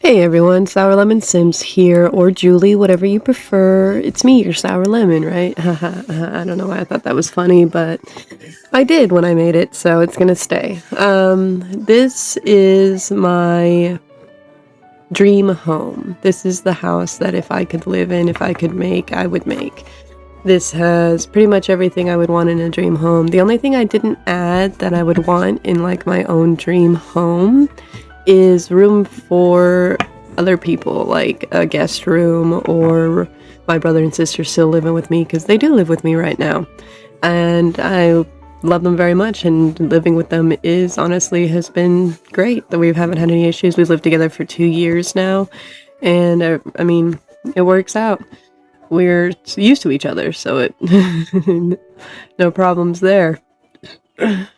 Hey everyone, Sour Lemon Sims here, or Julie, whatever you prefer. It's me, your Sour Lemon, right? I don't know why I thought that was funny, but I did when I made it, so it's gonna stay. This is my dream home. This is the house that if I could live in, if I could make, I would make. This has pretty much everything I would want in a dream home. The only thing I didn't add that I would want in like my own dream home is room for other people, like a guest room, or my brother and sister still living with me, because they do live with me right now. And I love them very much, and living with them is honestly has been great. That we haven't had any issues. We've lived together for 2 years now, and I mean, it works out. We're used to each other, so it no problems there.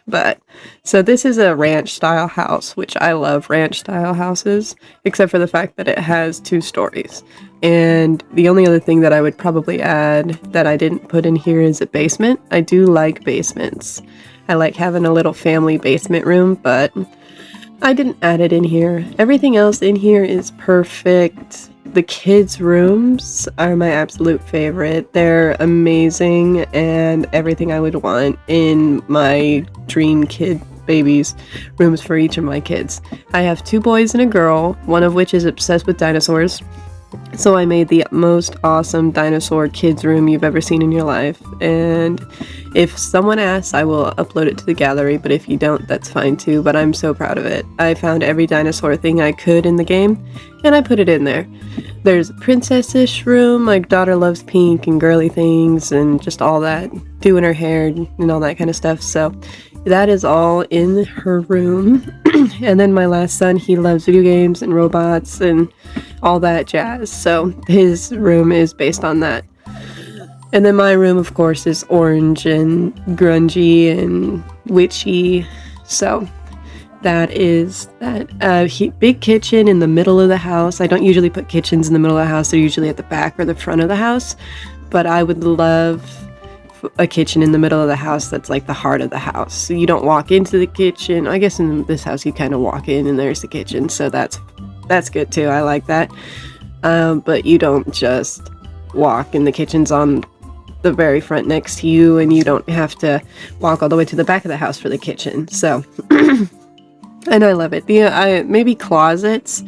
But so this is a ranch style house, which I love ranch style houses, except for the fact that it has 2 stories. And the only other thing that I would probably add that I didn't put in here is a basement. I do like basements. I like having a little family basement room, but I didn't add it in here. Everything else in here is perfect. The kids' rooms are my absolute favorite. They're amazing and everything I would want in my dream kid babies' rooms for each of my kids. I have 2 boys and a girl, one of which is obsessed with dinosaurs. So I made the most awesome dinosaur kids room you've ever seen in your life. And if someone asks, I will upload it to the gallery, but if you don't, that's fine too. But I'm so proud of it. I found every dinosaur thing I could in the game, and I put it in there. There's a princess-ish room. My daughter loves pink and girly things and just all that, doing her hair and all that kind of stuff. So that is all in her room. And then my last son, he loves video games and robots and all that jazz. So his room is based on that. And then my room, of course, is orange and grungy and witchy. So that is that. Big kitchen in the middle of the house. I don't usually put kitchens in the middle of the house. They're usually at the back or the front of the house. But I would love a kitchen in the middle of the house that's like the heart of the house. So you don't walk into the kitchen. I guess in this house you kind of walk in and there's the kitchen. So that's good too. I like that. But you don't just walk in. The kitchen's on the very front next to you, and you don't have to walk all the way to the back of the house for the kitchen. So, and I love it. Maybe closets.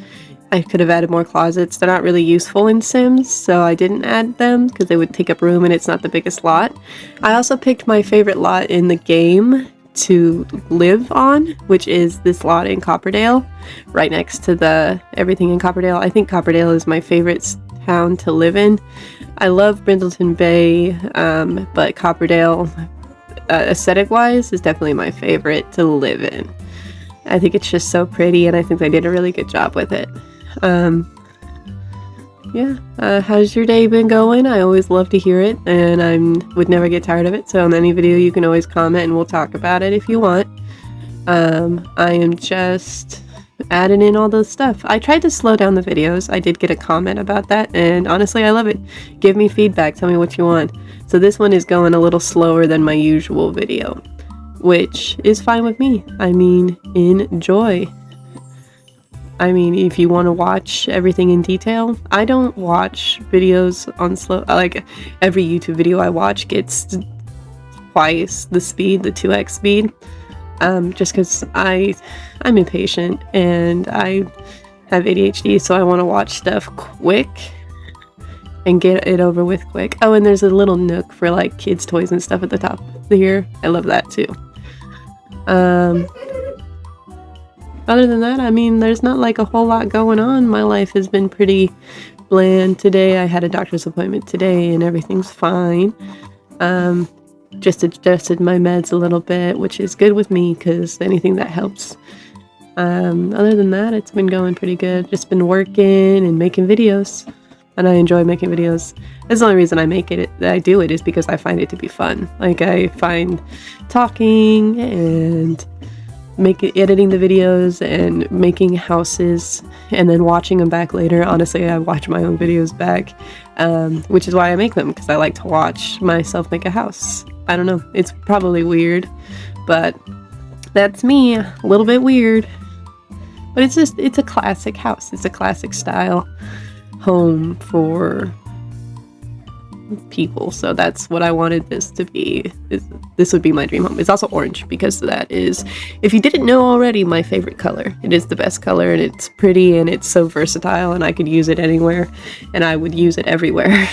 I could have added more closets. They're not really useful in Sims, so I didn't add them because they would take up room and it's not the biggest lot. I also picked my favorite lot in the game to live on, which is this lot in Copperdale, right next to the everything in Copperdale. I think Copperdale is my favorite town to live in. I love Brindleton Bay, but Copperdale, aesthetic-wise, is definitely my favorite to live in. I think it's just so pretty, and I think they did a really good job with it. How's your day been going? I always love to hear it, and I would never get tired of it. So in any video, you can always comment, and we'll talk about it if you want. I am just adding in all those stuff. I tried to slow down the videos. I did get a comment about that, and honestly, I love it. Give me feedback. Tell me what you want. So this one is going a little slower than my usual video, which is fine with me. I mean, enjoy. I mean, if you want to watch everything in detail, I don't watch videos on slow. Like, every YouTube video I watch gets twice the speed, the 2x speed. Just because I'm impatient and I have ADHD, so I want to watch stuff quick and get it over with quick. Oh, and there's a little nook for like kids' toys and stuff at the top here. I love that too. Other than that, I mean, there's not like a whole lot going on. My life has been pretty bland today. I had a doctor's appointment today and everything's fine. Just adjusted my meds a little bit, which is good with me because anything that helps. Other than that, it's been going pretty good. Just been working and making videos, and I enjoy making videos. That's the only reason I do it is because I find it to be fun. Like, I find talking and editing the videos and making houses and then watching them back later. Honestly, I watch my own videos back, which is why I make them, because I like to watch myself make a house. I don't know, it's probably weird, but that's me, a little bit weird. But it's a classic house. It's a classic style home for people. So that's what I wanted this to be. This would be my dream home. It's also orange because that is, if you didn't know already, my favorite color. It is the best color, and it's pretty, and it's so versatile, and I could use it anywhere, and I would use it everywhere.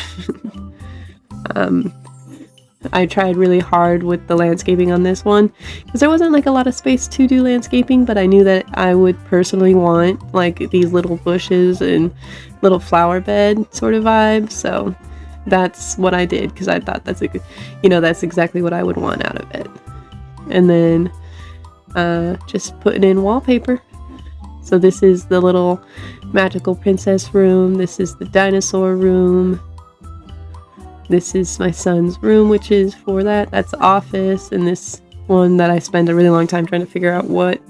I tried really hard with the landscaping on this one because there wasn't like a lot of space to do landscaping, but I knew that I would personally want like these little bushes and little flower bed sort of vibe. So that's what I did because I thought that's that's exactly what I would want out of it. And then just putting in wallpaper. So this is the little magical princess room. This is the dinosaur room. This is my son's room, which is for that. That's the office. And this one that I spent a really long time trying to figure out what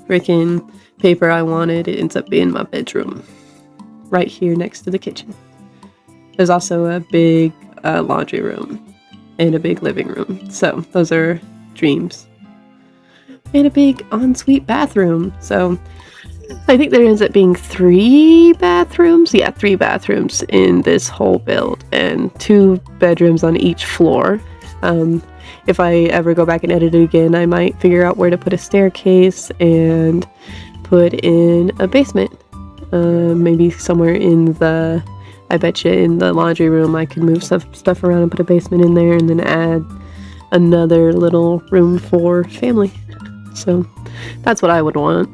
freaking paper I wanted, it ends up being my bedroom. Right here next to the kitchen. There's also a big laundry room and a big living room. So those are dreams. And a big ensuite bathroom. So I think there ends up being 3 bathrooms. Yeah, 3 bathrooms in this whole build and 2 bedrooms on each floor. If I ever go back and edit it again, I might figure out where to put a staircase and put in a basement. Maybe somewhere in the, I bet you in the laundry room I could move stuff around and put a basement in there and then add another little room for family. So that's what I would want.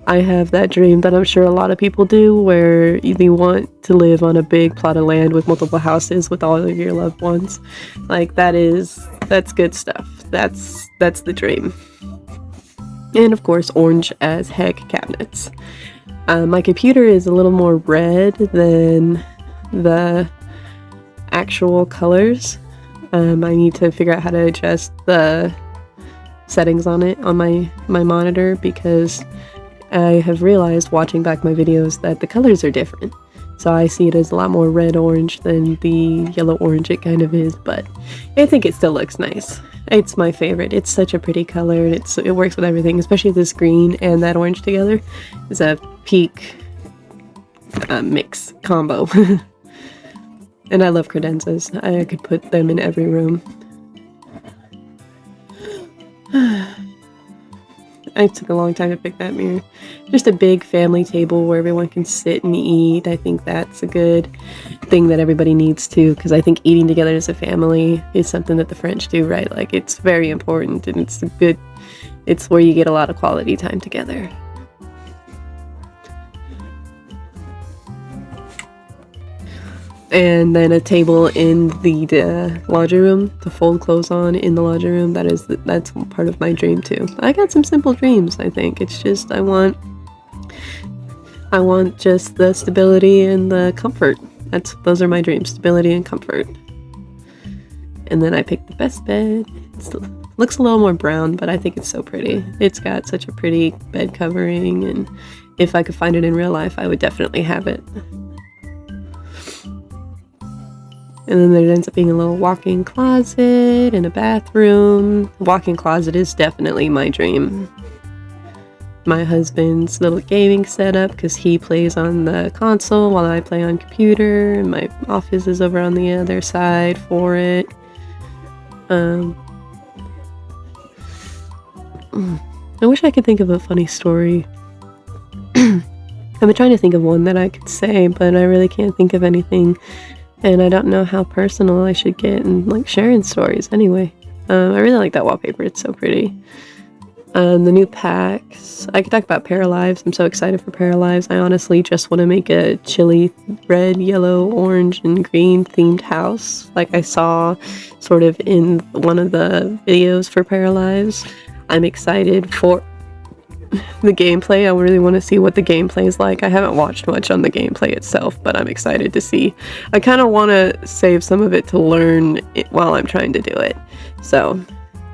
I have that dream that I'm sure a lot of people do where you want to live on a big plot of land with multiple houses with all of your loved ones. Like that's good stuff. That's the dream. And of course, orange as heck cabinets. My computer is a little more red than the actual colors. I need to figure out how to adjust the settings on it on my monitor because I have realized watching back my videos that the colors are different. So I see it as a lot more red-orange than the yellow-orange it kind of is, but I think it still looks nice. It's my favorite. It's such a pretty color, and it works with everything, especially this green and that orange together. It's a peak mix combo. And I love credenzas. I could put them in every room. It took a long time to pick that mirror. Just a big family table where everyone can sit and eat. I think that's a good thing that everybody needs to, because I think eating together as a family is something that the French do, right? Like, it's very important, and it's where you get a lot of quality time together. And then a table in the laundry room to fold clothes on in the laundry room. That's part of my dream too. I got some simple dreams, I think. It's just I want just the stability and the comfort. Those are my dreams, stability and comfort. And then I picked the best bed. It looks a little more brown, but I think it's so pretty. It's got such a pretty bed covering, and if I could find it in real life, I would definitely have it. And then there ends up being a little walk-in closet and a bathroom. The walk-in closet is definitely my dream. My husband's little gaming setup, because he plays on the console while I play on computer. And my office is over on the other side for it. I wish I could think of a funny story. I've been trying to think of one that I could say, but I really can't think of anything. And I don't know how personal I should get in like sharing stories anyway. I really like that wallpaper. It's so pretty. The new packs. I could talk about Paralives. I'm so excited for Paralives. I honestly just want to make a chili red, yellow, orange, and green themed house like I saw sort of in one of the videos for Paralives. I'm excited for the gameplay. I really want to see what the gameplay is like. I haven't watched much on the gameplay itself, but I'm excited to see. I kind of want to save some of it to learn it while I'm trying to do it. So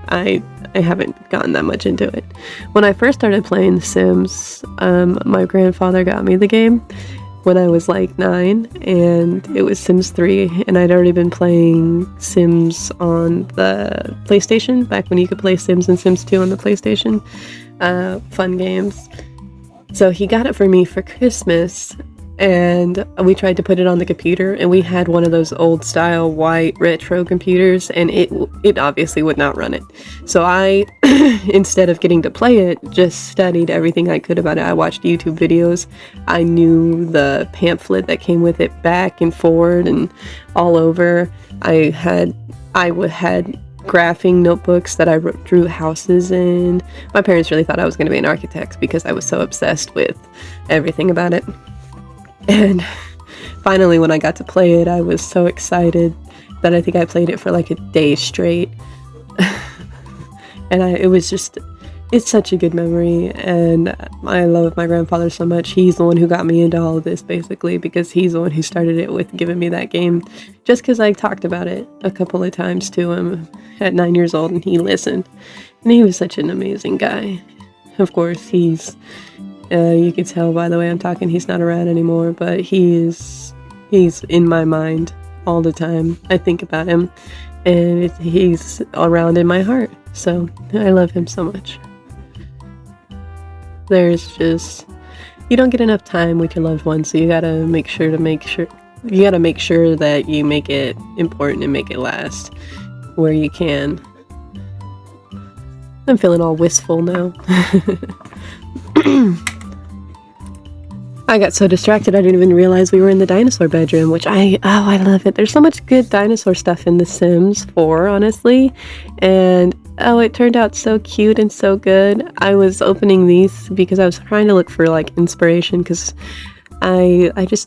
I haven't gotten that much into it. When I first started playing The Sims, my grandfather got me the game when I was like 9, and it was Sims 3, and I'd already been playing Sims on the PlayStation back when you could play Sims and Sims 2 on the PlayStation. fun games. So he got it for me for Christmas, and we tried to put it on the computer, and we had one of those old style white retro computers, and it obviously would not run it. So I, instead of getting to play it, just studied everything I could about it. I watched YouTube videos. I knew the pamphlet that came with it back and forward and all over. I had graphing notebooks that I drew houses in. My parents really thought I was going to be an architect because I was so obsessed with everything about it. And finally, when I got to play it, I was so excited that I think I played it for like a day straight. And it's such a good memory, and I love my grandfather so much. He's the one who got me into all of this, basically, because he's the one who started it with giving me that game, just because I talked about it a couple of times to him at 9 years old, and he listened. And he was such an amazing guy. Of course, you can tell by the way I'm talking, he's not around anymore, but he's in my mind all the time. I think about him, and he's around in my heart. So I love him so much. You don't get enough time with your loved ones, so you gotta make sure that you make it important and make it last where you can. I'm feeling all wistful now. I got so distracted I didn't even realize we were in the dinosaur bedroom, which I love it. There's so much good dinosaur stuff in The Sims 4, honestly, and it turned out so cute and so good. I was opening these because I was trying to look for like inspiration, because I was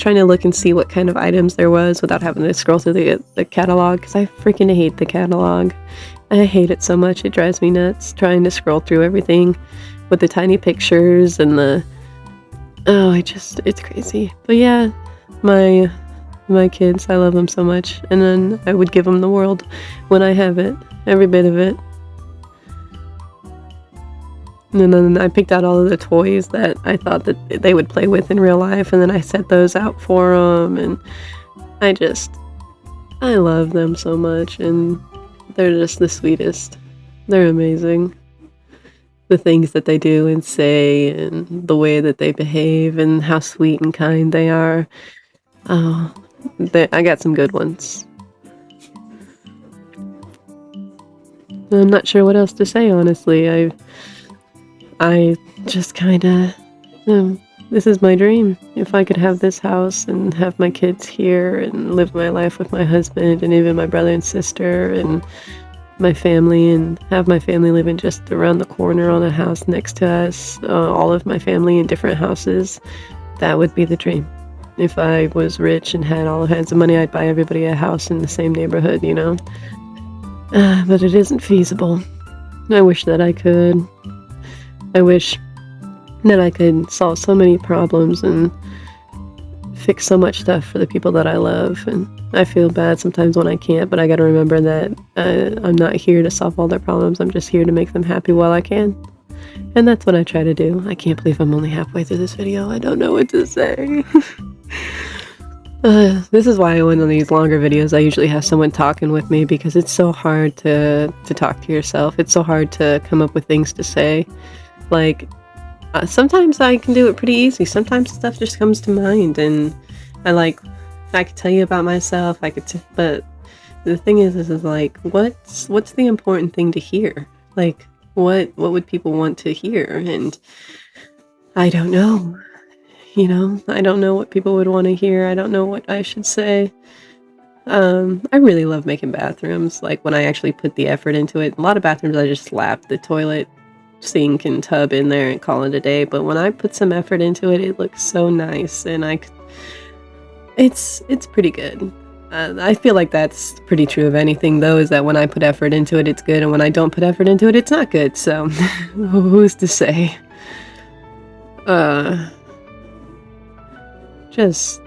trying to look and see what kind of items there was without having to scroll through the catalog, because I freaking hate the catalog. I hate it so much. It drives me nuts trying to scroll through everything with the tiny pictures and it's crazy. But yeah, my kids, I love them so much, and then I would give them the world when I have it, every bit of it. And then I picked out all of the toys that I thought that they would play with in real life, and then I set those out for them, and I love them so much, and they're just the sweetest. They're amazing. The things that they do and say, and the way that they behave, and how sweet and kind they are. Oh, I got some good ones. I'm not sure what else to say, honestly. I just kinda, this is my dream. If I could have this house and have my kids here and live my life with my husband and even my brother and sister and my family, and have my family living just around the corner on a house next to us, all of my family in different houses, that would be the dream. If I was rich and had all kinds of money, I'd buy everybody a house in the same neighborhood, you know? But it isn't feasible. I wish that I could. I wish that I could solve so many problems and fix so much stuff for the people that I love, and I feel bad sometimes when I can't, but I gotta remember that I'm not here to solve all their problems. I'm just here to make them happy while I can. And that's what I try to do. I can't believe I'm only halfway through this video. I don't know what to say. This is why when on these longer videos I usually have someone talking with me, because it's so hard to talk to yourself. It's so hard to come up with things to say. Like, sometimes I can do it pretty easy. Sometimes stuff just comes to mind, and I could tell you about myself. But the thing is like, what's the important thing to hear? Like, what would people want to hear? And I don't know. You know, I don't know what people would want to hear. I don't know what I should say. I really love making bathrooms. Like, when I actually put the effort into it. A lot of bathrooms I just slap the toilet, sink, and tub in there and call it a day. But when I put some effort into it, it looks so nice, and it's pretty good. I feel like that's pretty true of anything, though, is that when I put effort into it, it's good, and when I don't put effort into it, it's not good. So, who's to say? Just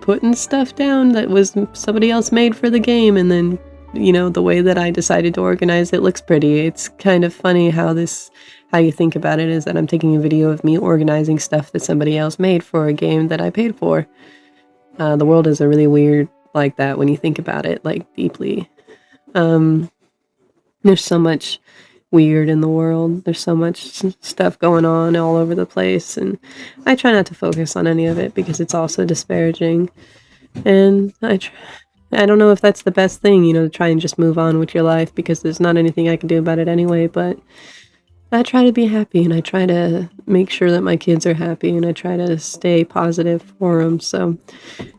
putting stuff down that was somebody else made for the game, and then, you know, the way that I decided to organize it looks pretty. It's kind of funny how you think about it, is that I'm taking a video of me organizing stuff that somebody else made for a game that I paid for. The world is a really weird like that when you think about it, like, deeply. There's so much weird in the world. There's so much stuff going on all over the place, and I try not to focus on any of it because it's also disparaging. And I don't know if that's the best thing, to try and just move on with your life because there's not anything I can do about it anyway, but I try to be happy and I try to make sure that my kids are happy and I try to stay positive for them. So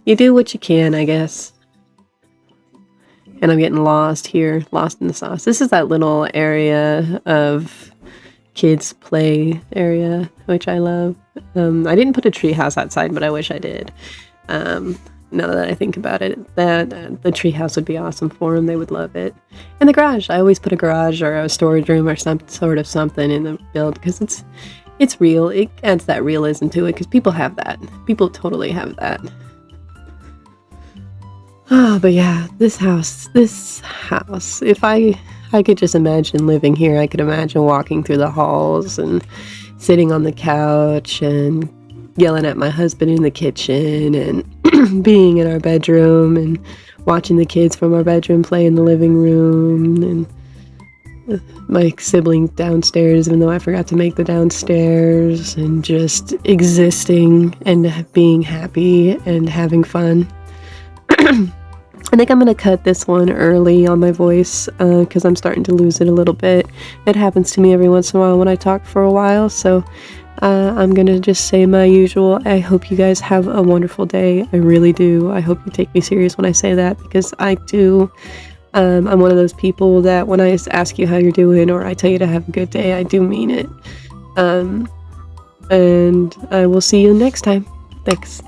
you do what you can, I guess. And I'm getting lost here, lost in the sauce. This is that little area of kids play area, which I love. I didn't put a tree house outside, but I wish I did. Now that I think about it, that the treehouse would be awesome for them. They would love it. And the garage. I always put a garage or a storage room or some sort of something in the build because it's real. It adds that realism to it because people have that. People totally have that. Oh, but yeah, this house. If I could just imagine living here, I could imagine walking through the halls and sitting on the couch and yelling at my husband in the kitchen and being in our bedroom and watching the kids from our bedroom play in the living room and my siblings downstairs, even though I forgot to make the downstairs, and just existing and being happy and having fun. I think I'm going to cut this one early on my voice because I'm starting to lose it a little bit. It happens to me every once in a while when I talk for a while, so I'm going to just say my usual. I hope you guys have a wonderful day. I really do. I hope you take me serious when I say that because I do. I'm one of those people that when I ask you how you're doing or I tell you to have a good day, I do mean it. And I will see you next time. Thanks.